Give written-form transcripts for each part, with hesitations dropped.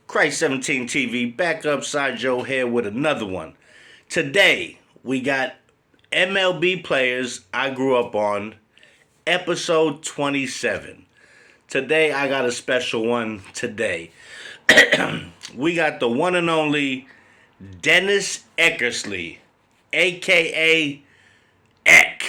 Christ 17 TV back upside your head with another one. Today, we got MLB Players I Grew Up On, episode 27. Today, I got a special one today. We got the one and only Dennis Eckersley, a.k.a. Eck.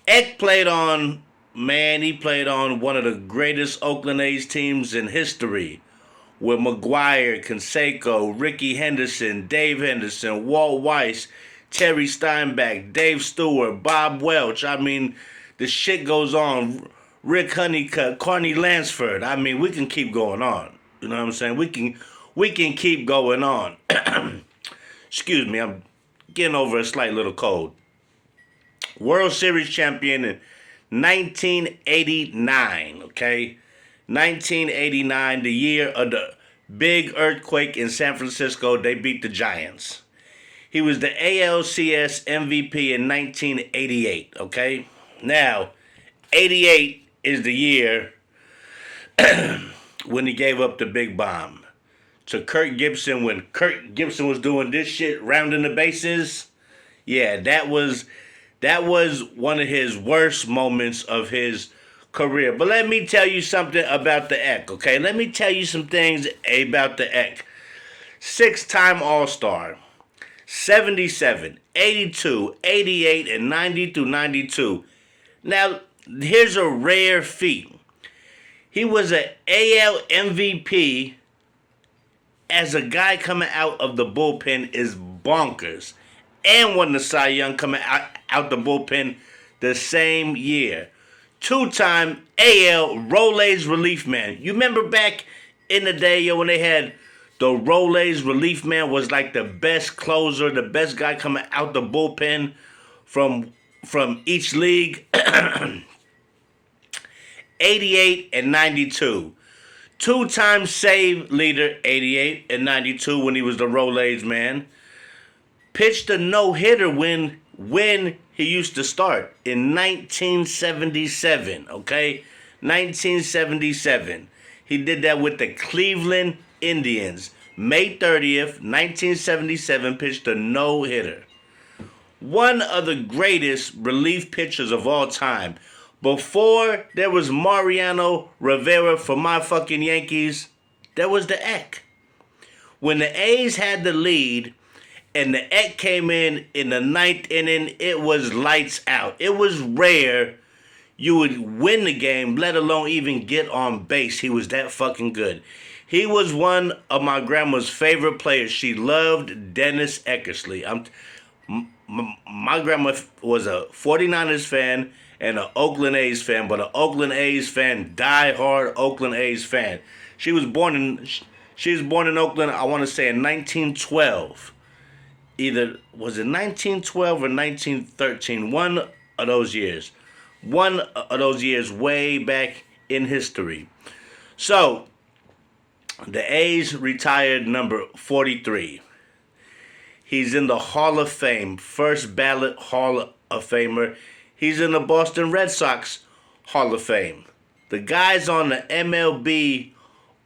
Eck played on one of the greatest Oakland A's teams in history with McGuire, Canseco, Ricky Henderson, Dave Henderson, Walt Weiss, Terry Steinbach, Dave Stewart, Bob Welch. I mean, the shit goes on. Rick Honeycutt, Carney Lansford. I mean, we can keep going on. You know what I'm saying? We can keep going on. Excuse me, I'm getting over a slight little cold. World Series champion in 1989, okay? 1989, the year of the big earthquake in San Francisco. They beat the Giants. He was the ALCS MVP in 1988, okay? Now, 88 is the year when he gave up the big bomb to Kirk Gibson when Kirk Gibson was doing this shit, rounding the bases. Yeah, that was one of his worst moments of his career. But let me tell you something about the Eck, okay? Let me tell you some things about the Eck. 6-time All-Star, 77, 82, 88, and 90 through 92. Now, here's a rare feat. He was an AL MVP as a guy coming out of the bullpen is bonkers. And won the Cy Young coming out the bullpen the same year. 2-time AL Rolaids relief man. You remember back in the day, when they had the Rolaids relief man was like the best closer, the best guy coming out the bullpen from each league. 88 and 92. 2-time save leader, 88 and 92 when he was the Rolaids man. Pitched a no-hitter when he used to start in 1977, okay? 1977. He did that with the Cleveland Indians. May 30th, 1977, pitched a no-hitter. One of the greatest relief pitchers of all time. Before there was Mariano Rivera for my fucking Yankees, there was the Eck. When the A's had the lead, and the Eck came in the ninth inning, it was lights out. It was rare you would win the game, let alone even get on base. He was that fucking good. He was one of my grandma's favorite players. She loved Dennis Eckersley. My grandma was a 49ers fan and an Oakland A's fan, but an Oakland A's fan, die-hard Oakland A's fan. She was born in Oakland, I want to say in 1912. Either was it 1912 or 1913, one of those years way back in history. So the A's retired number 43. He's in the Hall of Fame, first ballot Hall of Famer. He's in the Boston Red Sox Hall of Fame. The guy's on the MLB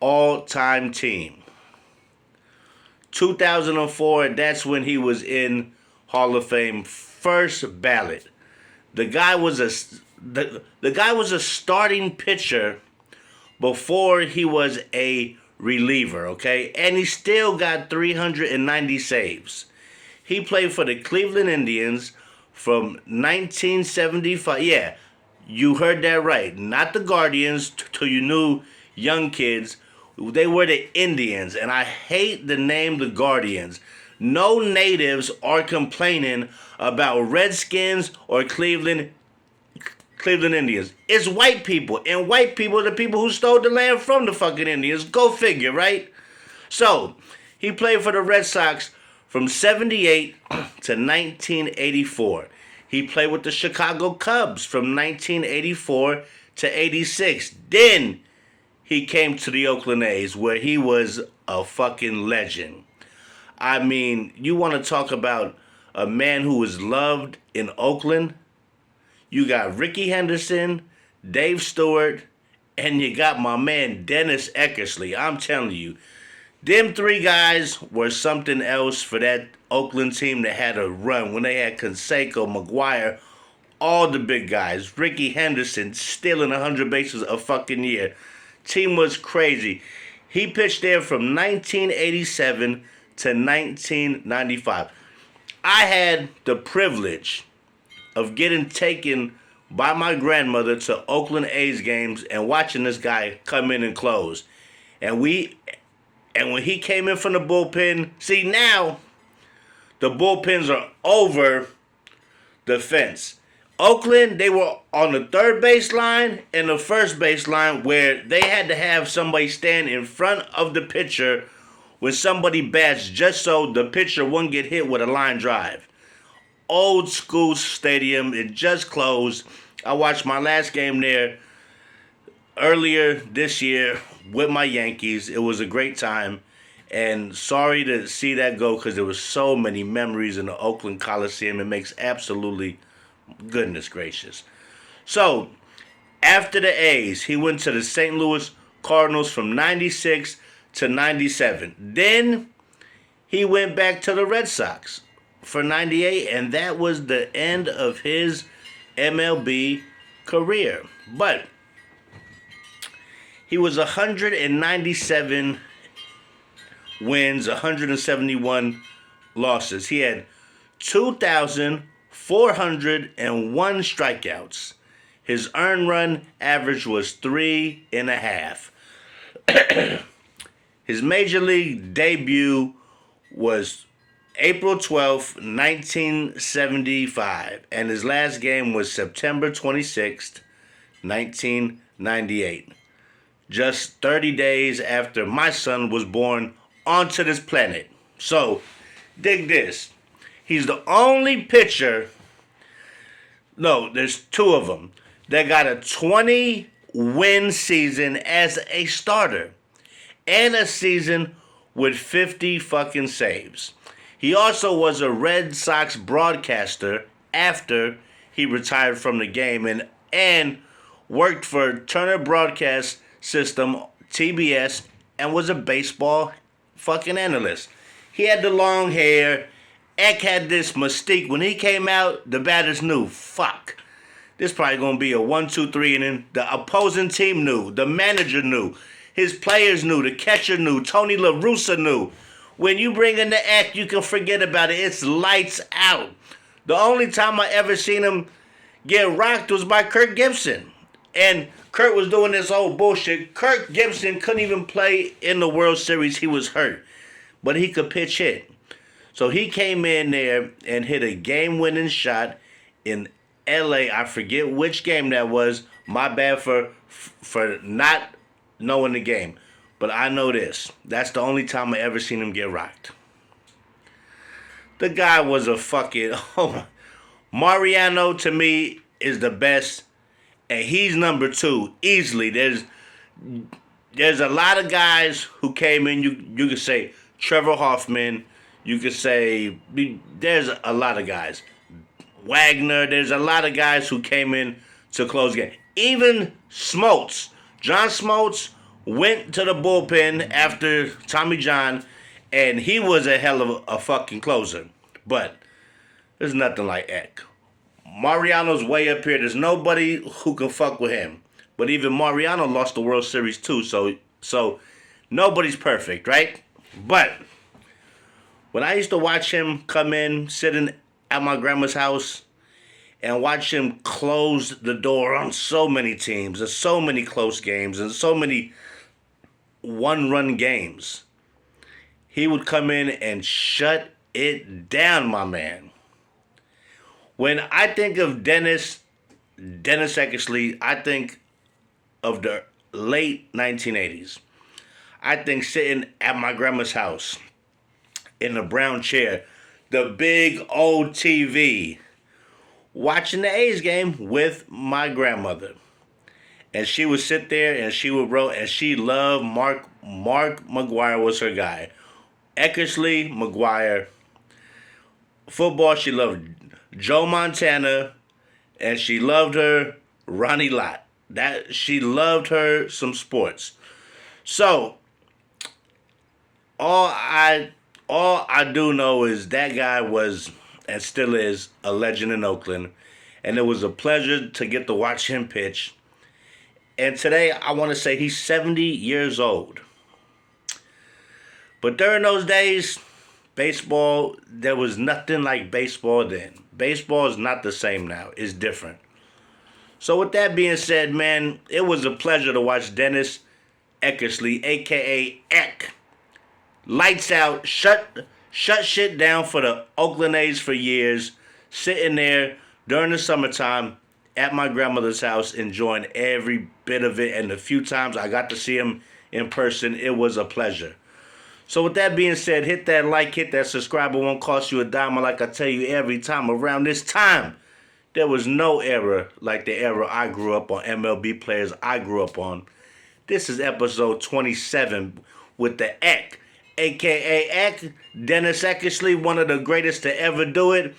all-time team. 2004, that's when he was in Hall of Fame, first ballot. The guy was a starting pitcher before he was a reliever, okay? And he still got 390 saves. He played for the Cleveland Indians from 1975. Yeah, you heard that right. Not the Guardians, to you new young kids. They were the Indians, and I hate the name the Guardians. No natives are complaining about Redskins or Cleveland Indians. It's white people, and white people are the people who stole the land from the fucking Indians. Go figure, right? So, he played for the Red Sox from 78 to 1984. He played with the Chicago Cubs from 1984 to 86. Then he came to the Oakland A's, where he was a fucking legend. I mean, you want to talk about a man who was loved in Oakland? You got Ricky Henderson, Dave Stewart, and you got my man Dennis Eckersley. I'm telling you, them three guys were something else for that Oakland team that had a run when they had Canseco, McGuire, all the big guys. Ricky Henderson stealing 100 bases a fucking year. Team was crazy. He pitched there from 1987 to 1995. I had the privilege of getting taken by my grandmother to Oakland A's games and watching this guy come in and close. And when he came in from the bullpen, see now the bullpens are over the fence. Oakland, they were on the third baseline and the first baseline where they had to have somebody stand in front of the pitcher when somebody bats just so the pitcher wouldn't get hit with a line drive. Old school stadium, it just closed. I watched my last game there earlier this year with my Yankees. It was a great time. And sorry to see that go because there were so many memories in the Oakland Coliseum. It makes absolutely goodness gracious. So, after the A's, he went to the St. Louis Cardinals from 96 to 97. Then he went back to the Red Sox for 98, and that was the end of his MLB career. But he was 197 wins, 171 losses. He had 2,401 strikeouts. His earned run average was 3.5. His major league debut was April 12th, 1975, and his last game was September 26th, 1998. Just 30 days after my son was born onto this planet. So, dig this. He's the only pitcher, no, there's two of them, that got a 20-win season as a starter and a season with 50 fucking saves. He also was a Red Sox broadcaster after he retired from the game and worked for Turner Broadcast System, TBS, and was a baseball fucking analyst. He had the long hair. Eck had this mystique. When he came out, the batters knew, fuck, this probably going to be a 1-2-3, and then the opposing team knew, the manager knew, his players knew, the catcher knew, Tony La Russa knew. When you bring in the Eck, you can forget about it. It's lights out. The only time I ever seen him get rocked was by Kirk Gibson. And Kirk was doing this whole bullshit. Kirk Gibson couldn't even play in the World Series. He was hurt. But he could pitch hit. So he came in there and hit a game-winning shot in L.A. I forget which game that was. My bad for not knowing the game. But I know this. That's the only time I ever seen him get rocked. The guy was a fucking... Mariano, to me, is the best. And he's number 2, easily. There's a lot of guys who came in. You could say Trevor Hoffman. You could say... There's a lot of guys. Wagner. There's a lot of guys who came in to close game. Even Smoltz. John Smoltz went to the bullpen after Tommy John, and he was a hell of a fucking closer. But there's nothing like Eck. Mariano's way up here. There's nobody who can fuck with him. But even Mariano lost the World Series too, so nobody's perfect, right? But when I used to watch him come in, sitting at my grandma's house, and watch him close the door on so many teams, and so many close games, and so many one-run games, he would come in and shut it down, my man. When I think of Dennis Eckersley, I think of the late 1980s. I think sitting at my grandma's house in the brown chair, the big old TV, watching the A's game with my grandmother. And she would sit there and she would roll, and she loved Mark McGuire was her guy. Eckersley, McGuire. Football, she loved Joe Montana, and she loved her Ronnie Lott. That she loved her some sports. So all I all I do know is that guy was and still is a legend in Oakland, and it was a pleasure to get to watch him pitch. And today I want to say he's 70 years old. But during those days, baseball, there was nothing like baseball then. Baseball is not the same now. It's different. So with that being said, man, it was a pleasure to watch Dennis Eckersley, aka Eck. Lights out, shut shit down for the Oakland A's for years, sitting there during the summertime at my grandmother's house, enjoying every bit of it. And the few times I got to see him in person, it was a pleasure. So with that being said, hit that like, hit that subscribe. It won't cost you a dime. Like I tell you every time around this time, there was no era like the era I grew up on, MLB players I grew up on. This is episode 27 with the Eck, a.k.a. Eck, Dennis Eckersley, one of the greatest to ever do it.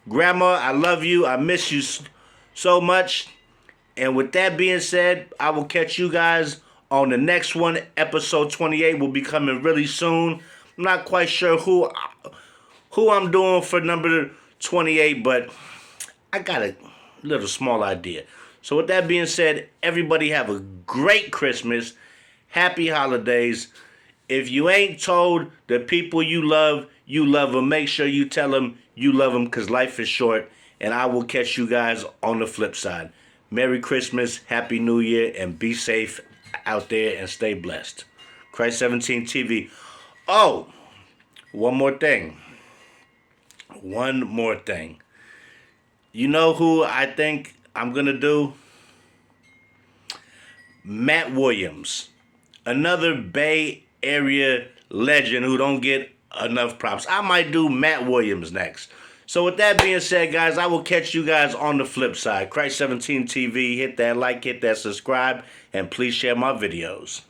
Grandma, I love you. I miss you so much. And with that being said, I will catch you guys on the next one. Episode 28 will be coming really soon. I'm not quite sure who I'm doing for number 28, but I got a little small idea. So with that being said, everybody have a great Christmas. Happy holidays. If you ain't told the people you love them, make sure you tell them you love them, because life is short. And I will catch you guys on the flip side. Merry Christmas, Happy New Year, and be safe out there and stay blessed. Christ 17 TV. Oh, one more thing. You know who I think I'm going to do? Matt Williams. Another Bay Area legend who don't get enough props. I might do Matt Williams next. So with that being said, guys, I will catch you guys on the flip side. Christ 17 TV. Hit that like, hit that subscribe, and please share my videos.